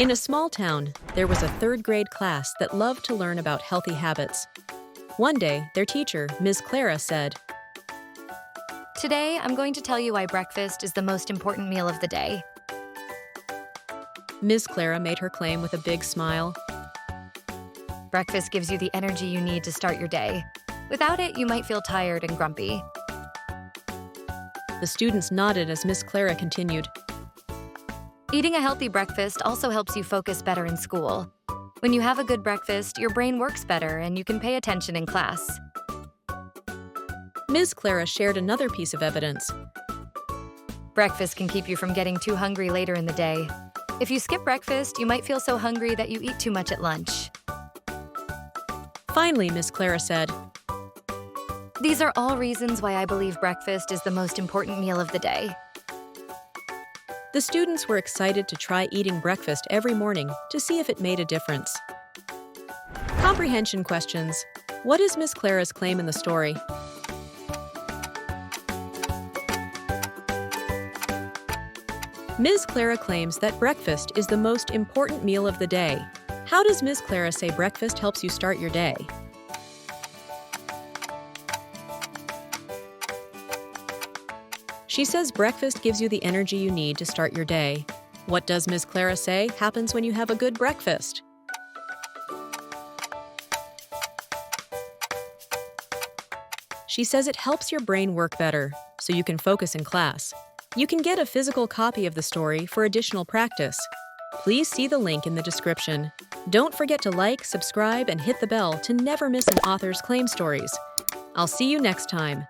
In a small town, there was a third-grade class that loved to learn about healthy habits. One day, their teacher, Miss Clara, said, Today, I'm going to tell you why breakfast is the most important meal of the day. Miss Clara made her claim with a big smile. Breakfast gives you the energy you need to start your day. Without it, you might feel tired and grumpy. The students nodded as Miss Clara continued. Eating a healthy breakfast also helps you focus better in school. When you have a good breakfast, your brain works better and you can pay attention in class. Miss Clara shared another piece of evidence. Breakfast can keep you from getting too hungry later in the day. If you skip breakfast, you might feel so hungry that you eat too much at lunch. Finally, Miss Clara said, These are all reasons why I believe breakfast is the most important meal of the day. The students were excited to try eating breakfast every morning to see if it made a difference. Comprehension questions. What is Miss Clara's claim in the story? Ms. Clara claims that breakfast is the most important meal of the day. How does Ms. Clara say breakfast helps you start your day? She says breakfast gives you the energy you need to start your day. What does Ms. Clara say happens when you have a good breakfast? She says it helps your brain work better, so you can focus in class. You can get a physical copy of the story for additional practice. Please see the link in the description. Don't forget to like, subscribe, and hit the bell to never miss an author's claim stories. I'll see you next time.